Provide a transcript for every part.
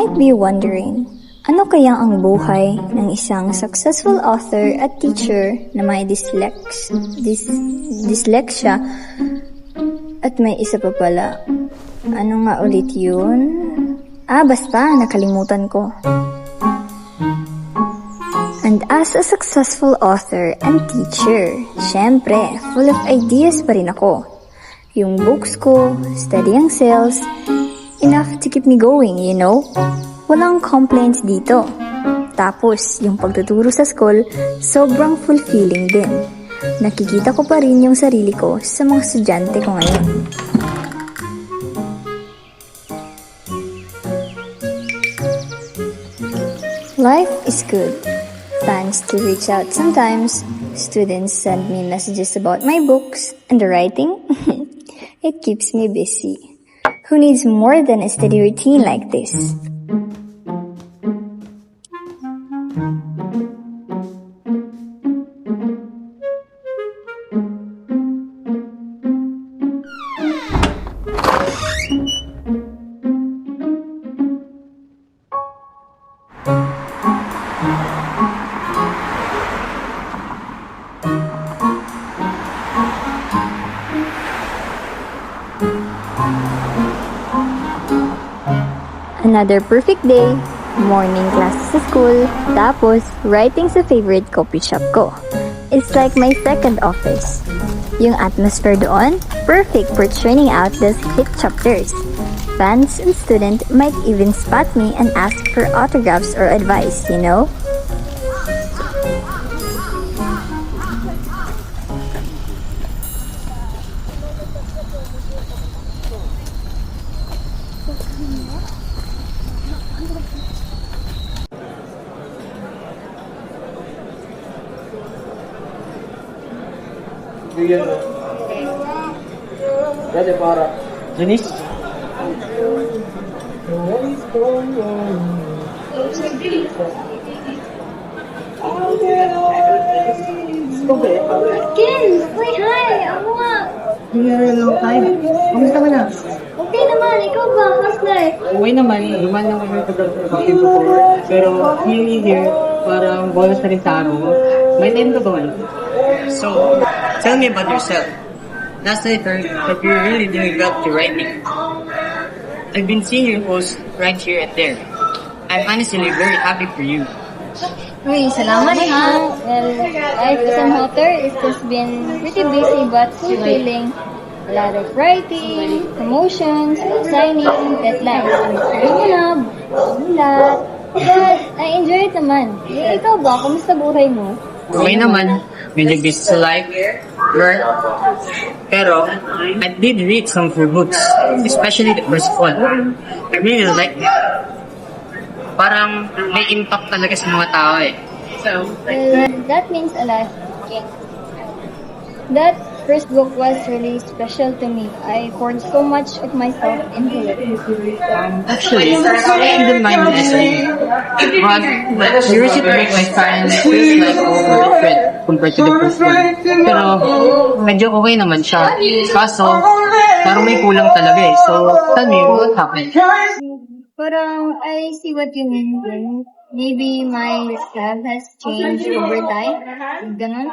might be wondering, ano kaya ang buhay ng isang successful author at teacher na may dyslexia at may isa pa pala. Ano nga ulit yun? Basta, nakalimutan ko. And as a successful author and teacher, syempre, full of ideas pa rin ako. Yung books ko, steady ang sales, enough to keep me going, you know? Walang complaints dito. Tapos, yung pagtuturo sa school, sobrang fulfilling din. Nakikita ko pa rin yung sarili ko sa mga estudyante ko ngayon. Life is good. Fans to reach out sometimes. Students send me messages about my books and the writing. It keeps me busy. Who needs more than a steady routine like this? Another perfect day, morning classes sa school, tapos writing sa favorite coffee shop ko. It's like my second office. Yung atmosphere doon, perfect for churning out those hit chapters. Fans and students might even spot me and ask for autographs or advice, you know? Dati para Janice? Ken! Say hi! Ako nga! Nangyari long time. Kamusta ka na? Okay naman, ikaw ba? How's life? Okay naman. Duman lang kami pag-active before. Pero feeling here, parang bonus na rin sa araw mo. May time ka ba ngayon? So, tell me about yourself. Last night, but you really didn't get to writing. I've been seeing your posts right here and there. I'm honestly very happy for you. Uy, salamat ha. Well, life as an author has just been pretty busy but fulfilling. A lot of writing, promotions, signing, deadlines. Ganyan na, but I enjoy it naman. Ikaw ba? Kumusta buhay mo? Okay naman. Medyo busy sa life, work. Pero, I did read some of your books, especially the first one. I really like it. Parang may impact talaga sa mga tao eh. So, Well, that means a lot. That first book was really special to me. I poured so much of myself into it. actually, I didn't mind the essay. But the recent book I find feels like different compared to the first one. Pero, medyo okay naman siya. Kaso, parang may kulang talaga eh. So, tell me, what happened? Parang, I see what you mean. Maybe my style has changed over time. Ganon.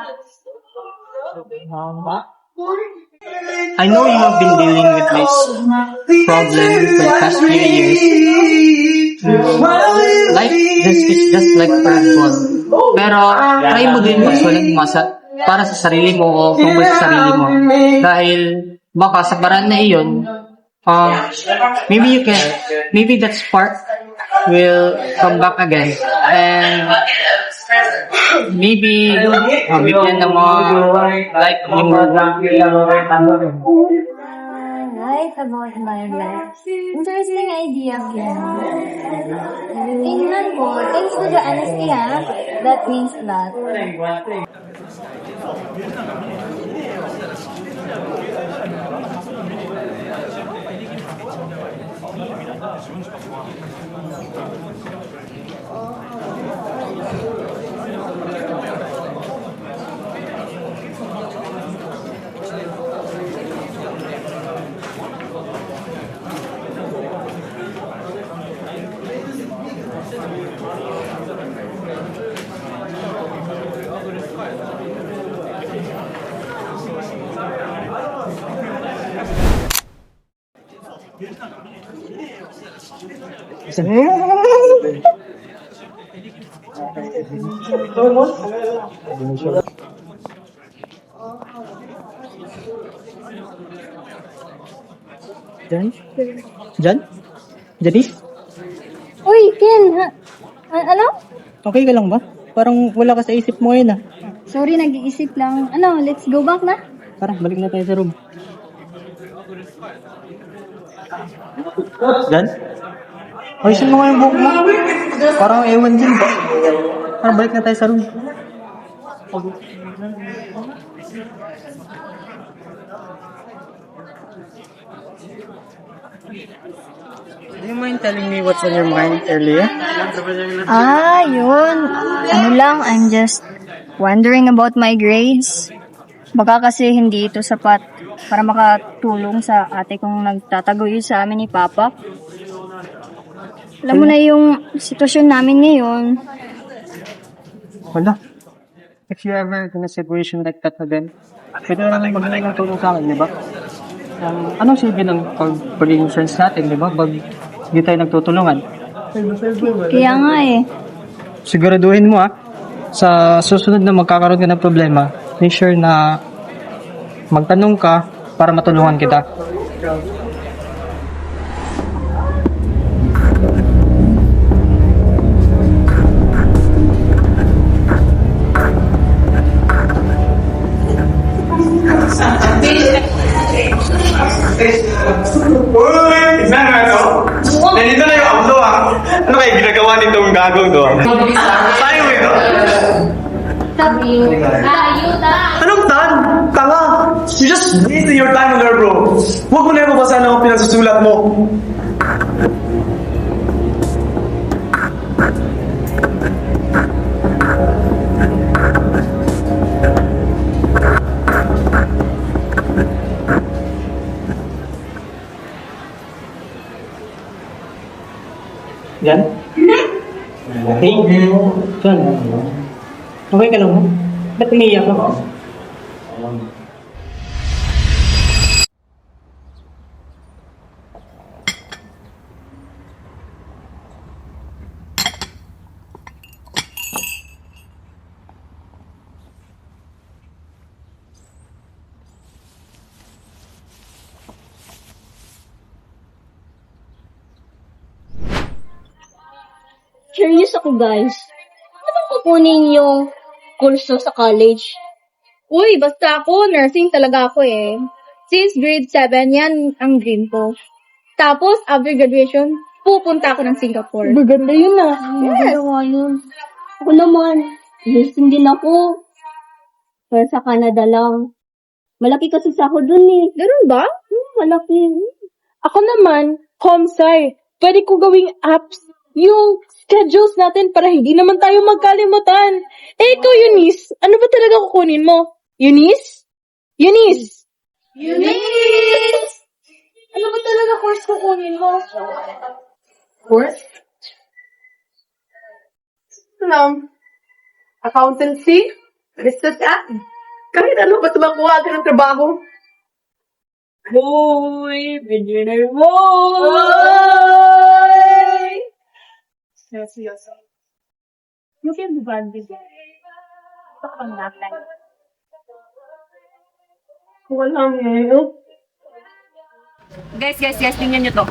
I know you have been dealing with this problem for the past few years. Life is just like football. Pero try mo din magsulat para sa sarili mo o tungkol sa sarili mo. Dahil baka sa paraan na iyon, maybe that spark will come back again. And maybe bigyan ng mga like yung Life about my life. Interesting idea, Ken. Tingnan ko. Thanks to the honesty, ha? That means a lot. Jan? Jan? Janice? Uy, Ken! Ano? Okay ka lang ba? Parang wala ka sa isip mo ngayon ah. Sorry, nag-iisip lang. Ano, let's go back na? Tara, balik na tayo sa room. Jan? Ayusin mo nga yung buhok mo. Parang ewan dyan ba? Tara, balik na tayo sa room. Do you mind telling me what's on your mind earlier? Yun. Ano lang, I'm just wondering about my grades. Baka kasi hindi ito sapat para makatulong sa ate kong nagtataguyod sa amin ni Papa. Alam mo na yung sitwasyon namin ngayon. Wala. If you ever in a situation like that again, pwede na naman maghingi ng tulong sa akin, di ba? Anong silbi ng pagiging friends natin, di ba? Pag hindi tayo nagtutulungan. Kaya nga eh. Siguraduhin mo sa susunod na magkakaroon ka ng problema, make sure na magtanong ka para matulungan kita. Uy! Tignan nga to. Nandito na yung abdo Ano kayo ginagawa nitong gagong to? Tayo mo ito? Anong tan? Tanga! You just wasting your time on there, bro. Huwag mo na yung mabasahan ang pinagsusulat mo. Jan? Hey, Jan. Okay ka lang mo? Ba't umiiyak ka? Curious ako, guys. Ano bang kukunin yung kurso sa college? Uy, basta ako, nursing talaga ako eh. Since grade 7, yan ang dream ko. Tapos, after graduation, pupunta ako ng Singapore. Maganda yun ah. Yes. Yun. Ako naman, nursing din ako. Pero sa Canada lang. Malaki kasi sahod dun eh. Ganun ba? Malaki. Ako naman, Homsay, pwede ko gawing apps yung schedules natin para hindi naman tayo magkalimutan. Eh, ikaw, Eunice, ano ba talaga kukunin mo? Eunice? Eunice! Eunice! Ano ba talaga course kukunin mo? Course? Accountancy? Business at? Kahit ano, basta makuha ka ng trabaho. Boy! Beginner boy! Seryoso. You can be bad with it. Bakang natin. Walang ngayon. Guys, tingnan nyo to.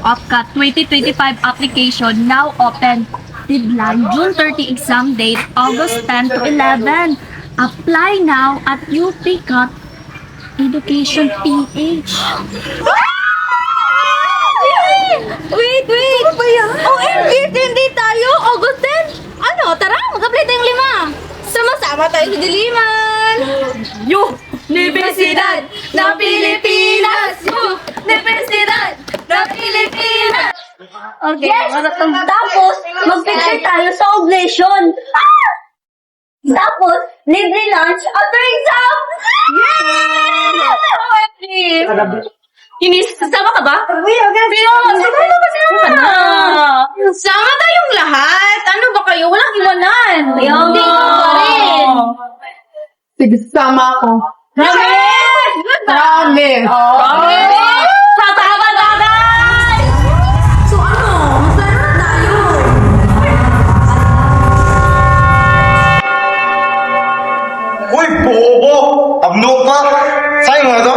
OPCAT 2025 application now open. Deadline June 30 exam date August 10 to 11. Apply now at UPCAT Education PH. Wait! Ano ba yan? OMG, hindi tayo! August 10! Ano? Tara, mag-apply tayong 5! Sama-sama tayo sa diliman! Universidad ng Pilipinas! Universidad ng Pilipinas! Okay, yes! Tapos, mag-picture tayo sa Oblation. Tapos, libre lunch after exam! Yay! Eunice, sasama ka ba? Sama tayong lahat! Ano ba kayo? Walang iwanan! Hindi ko pa rin! Sige, sama ako. Promise! Promise! Promise! Sa taga-taga! Uy, bobo! Abno pa! Sa'yo mo na to?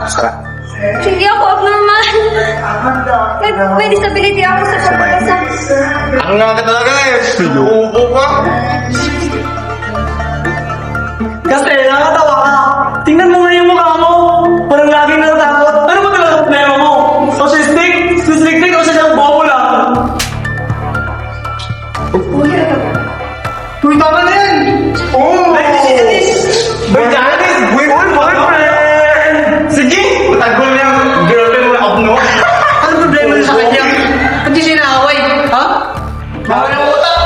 Sarap. Hindi ako abnormal. May disability ako sa pagbabasa. Ang nga ka talaga eh. Bobo ka. Kasi nakatawa ka. Tingnan mo nga yung mukha mo. Parang lagi natatakot. Ano ba talaga problema mo? Autistic? Dyslexic o sadyang bobo lang? Uy, tama na yan! Oo! Janice, boyfriend! Sige! Matagol na yung girlfriend mo na abno. Ano problema na sa kanya? Ba't di sinaway? Ha? Bawal ang utak!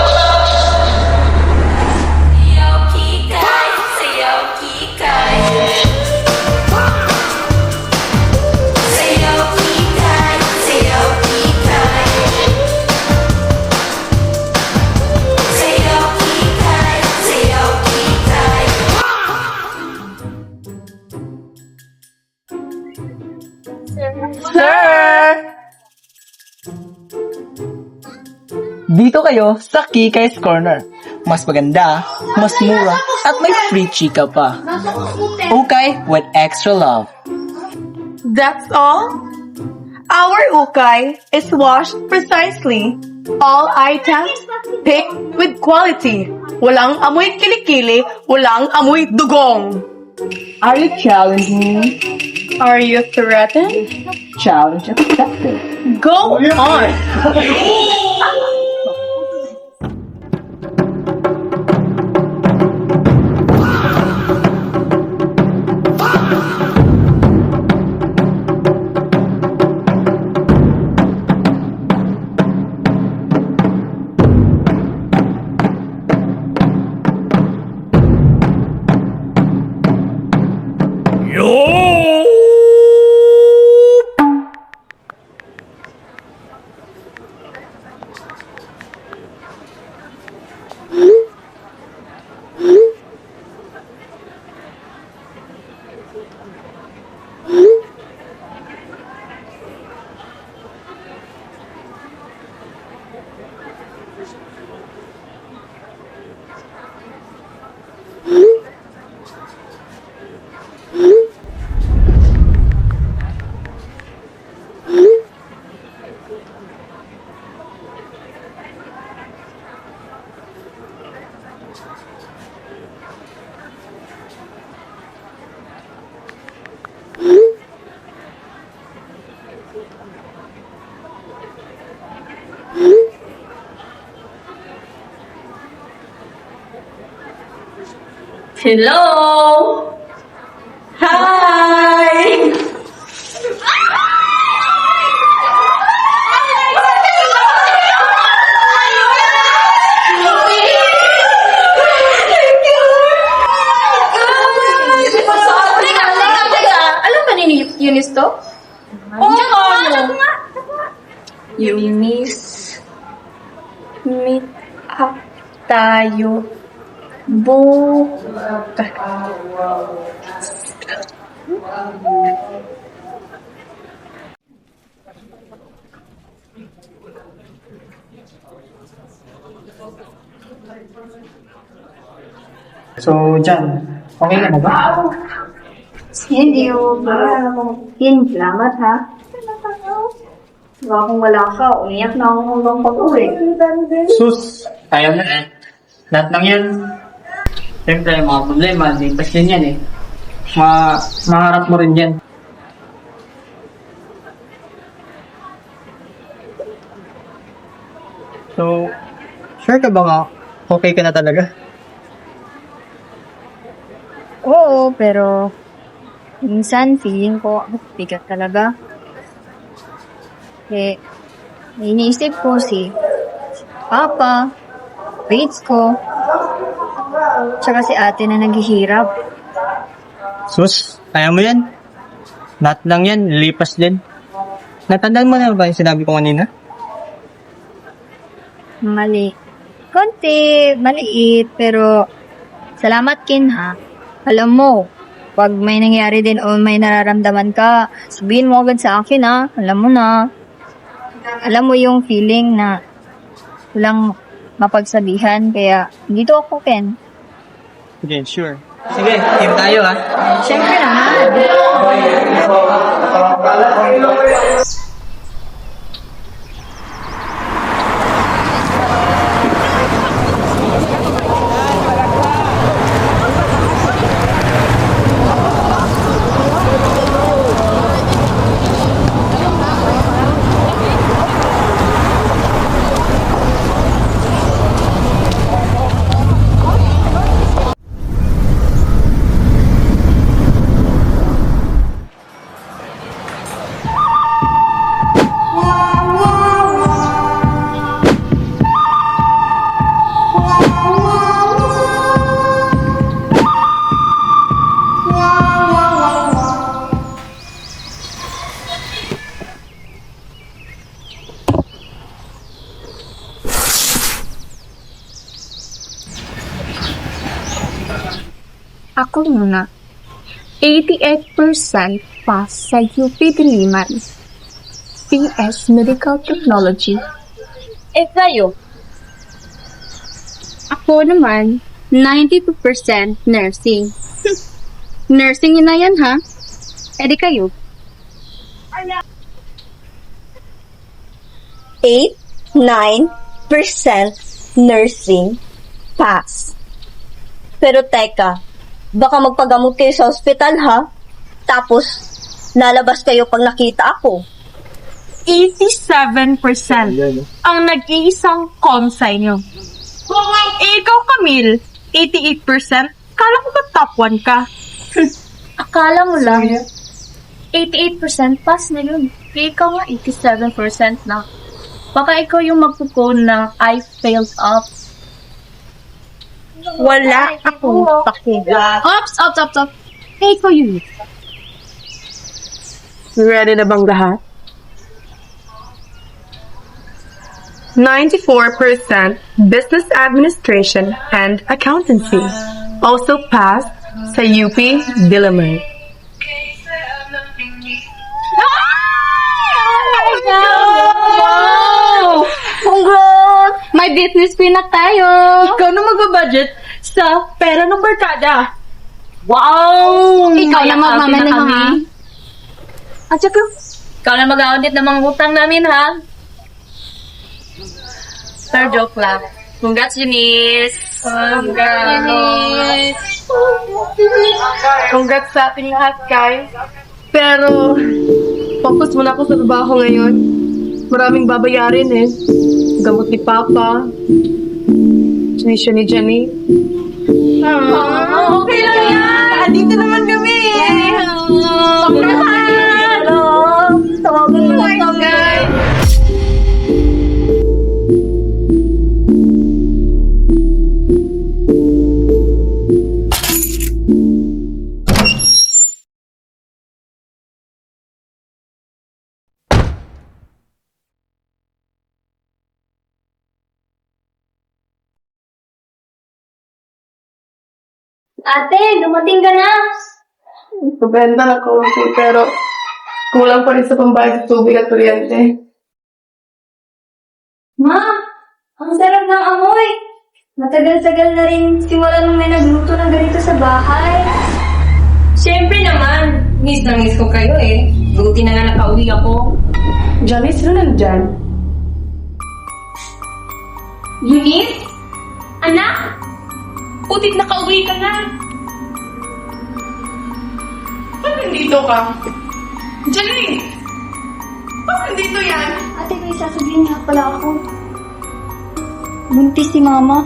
Dito kayo sa Kikay's Corner. Mas maganda, mas mura, at may free chika pa. Okay with extra love. That's all? Our ukay is washed precisely. All items picked with quality. Walang amoy kilikili, walang amoy dugong. Are you challenging me? Are you threatened? Challenge accepted. Go on! Hello! Hi! Alam ba ni Eunice to? ano? Eunice, meet up tayo. Bukas. So, Jan, okay ka na ba? Hindi o, Yan, salamat ha. Baka kung wala ka, umiyak na ako hanggang pag-uwi. Sus, ayaw na eh. Lahat ng yan. Siyempre, mga problema, lipas yan eh. Maharap mo rin yan. So, sure ka ba nga? Okay ka na talaga? Oo, pero minsan feeling ko bigat talaga. Eh, iniisip ko si Papa, grades ko, tsaka si ate na naghihirap. Sus, kaya mo yan. Lahat lang yan, lipas din. Natandaan mo na ba yung sinabi ko kanina? Mali. Konti, maliit, pero salamat Kin ha. Alam mo, pag may nangyari din o may nararamdaman ka, sabihin mo agad sa akin ha. Alam mo na. Alam mo yung feeling na walang mapagsabihan, kaya dito ako Ken. Sige, sure. Sige, team tayo ha. Siyempre naman. Ako muna. 88% pass sa UP Diliman. PS Medical Technology. Kayo? Ako naman, 92% nursing. Nursing yun na yan, ha? Di kayo? 9% nursing pass. Pero teka, baka magpagamot kayo sa ospital ha? Tapos, lalabas kayo pag nakita ako. 87% ang nag-iisang comsci nyo. Ikaw, Camille, 88%? Kala ko ba top 1 ka? Akala mo lang, 88% pass na yun. Ikaw nga, 87% na. Baka ikaw yung magpo-phone na I failed up. Wala akong pake. Ops! Ikaw yun. Ready na bang lahat? 94% Business Administration and Accountancy. Also passed sa UP Diliman. Wow! Congrats! May business fee na tayo! Ikaw na mag-budget sa pera ng barkada. Wow! Ikaw na magmamay ng mga... At saka, Ikaw na mag-audit ng mga utang namin, ha? Pero joke lang. Congrats, Eunice! congrats sa ating lahat, guys. Pero, focus muna ako sa trabaho ngayon. Maraming babayarin eh. Gamot ni Papa. Tuition ni Jenny. Okay lang yan! Andito naman kami! Hello! Tawagin mo lang kami. Ate, dumating ka na. Pabenta na kaunti, pero kulang pa rin sa pambayad sa tubig at kuryente. Ma, ang sarap ng amoy. Matagal-tagal na rin simula nung may nagluto ng ganito sa bahay. Siyempre naman. Miss na miss ko kayo eh. Buti na nga nakauwi ako. Johnny, sino nandyan? Eunice? Anak? Putit nakauwi ka na. Ba't nandito ka? Jenny! Ba't nandito yan? Ate, may sasabihin nga pala ako. Buntis si Mama.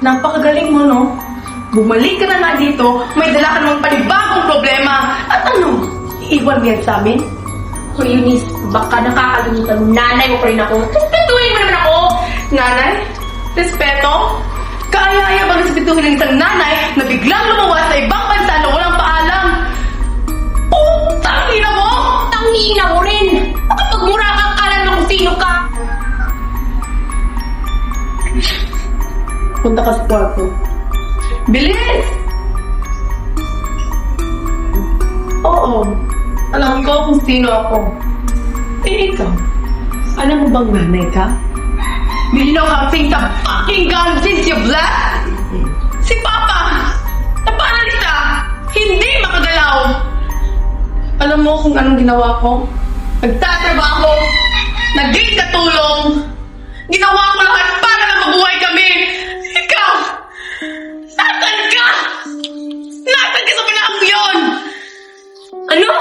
Napakagaling mo, no? Bumalik ka na nga dito, may dala ka namang panibagong problema. At ano? Iiwan mo yan sa amin? O Eunice, baka nakakalimutan mo. Nanay mo pa rin ako. Respetuhin mo naman ako. Nanay? Respeto? Kaya-aya bang respetuhin ng isang nanay na biglang lumawas sa ibang bansa na walang paalam? Tangina mo! Tangina mo rin. Kapag mura kang kalan mo kung sino ka. Punta ka sa kwarto. Bilis! Oo. Alam ko kung sino ako. Eh, ikaw. Alam mo bang nanay ka? You know how things have fucking gone since you've left? Si Papa, napanalita, hindi makagalaw. Alam mo kung anong ginawa ko? Nagtatrabaho, naging katulong, ginawa ko lahat para na mabuhay kami. Ikaw, nasan ka? Nasan ka sa panahon yun? Ano?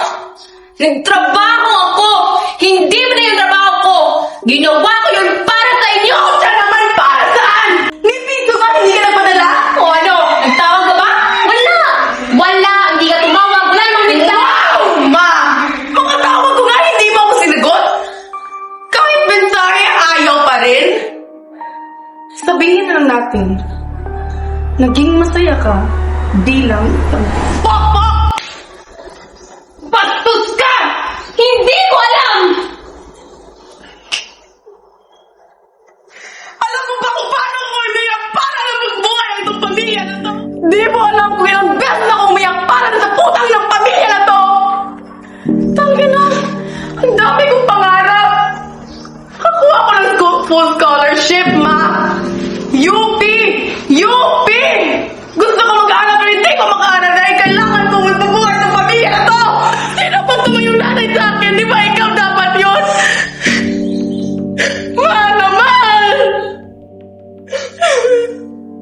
Nagtrabaho ako! Hindi mo na yung trabaho ko! Ginawa ko yun para sa inyo! Siya naman para saan? May piso ba hindi ka nagpadala? O ano? Nagtawag ka ba? Wala! Wala! Hindi ka tumawag! Wala namang mensahe! Wow! Ma! Mga tawag ko nga hindi mo ako sinagot! Kahit mensahe, ayaw pa rin? Sabihin na lang natin, naging masaya ka bilang isang pokpok! Bastos ka! Hindi ko alam! Alam mo ba kung paano ko umiyak para na magbuhay ang itong pamilya na to? Di mo alam kung ilang beses na ako umiyak para na sa putang ng pamilya na to! Tangin na! Ang dami kong pangarap! Kakuha ko ng full scholarship, ma! UP! UP! Gusto ko mag-aaral pero hindi ko mag-aaral dahil kailangan kong magpabuhay ng pamilya na to! Sino pa tumayong nanay sa akin? Di ba ikaw dapat yun? Ma naman!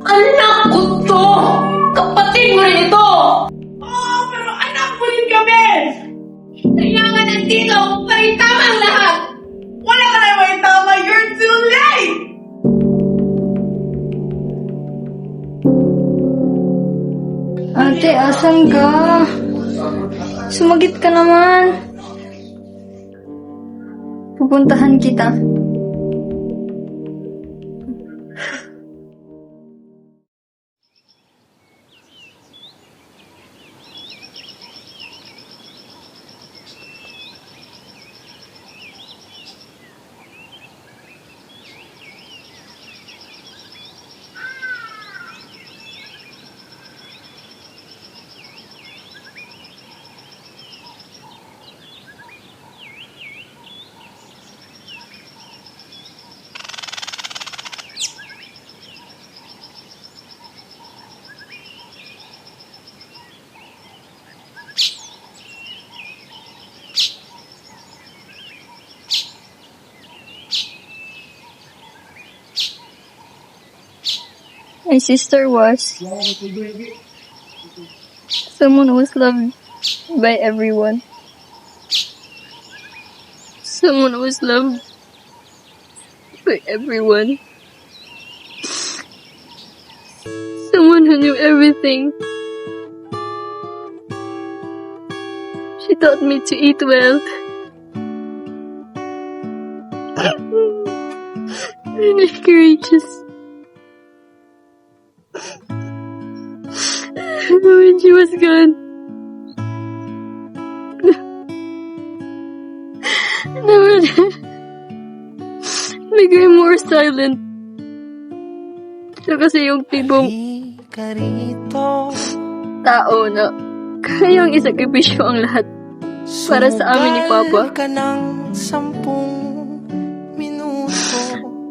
Anak ko to! Kapatid mo rin ito! Oo, pero anak mo rin kami! Kaya nga nandito, paritama ang lahat! Wala ka na yung tama, you're too late! Ate, asan ka? Sumagit ka naman. Pupuntahan kita. My sister was someone who was loved by everyone. Someone who was loved by everyone. Someone who knew everything. She taught me to eat well. Really courageous. When she was gone, the world became more silent. Siya kasi yung tipong tao na kayang isakripisyo ang lahat para sa amin ni Papa.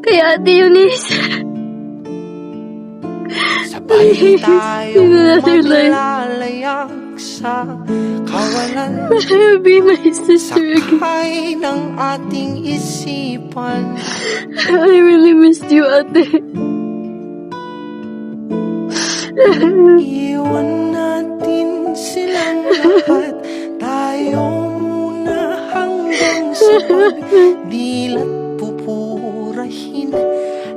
Kaya Ate Eunice, sabay tayong maglalayag sa kawalan. will be my sister again. Sakay ng ating isipan. I really missed you, Ate. Iwan natin silang lahat. Tayo muna hanggang sa pagdilat pupurahin.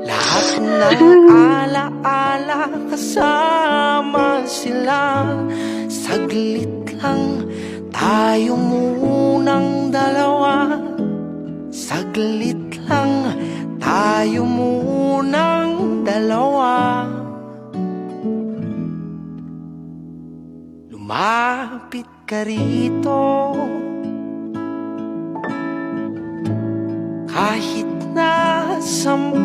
Lahat ng alaala kasama sila. Saglit lang tayo munang dalawa. Saglit lang tayo munang dalawa. Lumapit ka rito. Kahit na 10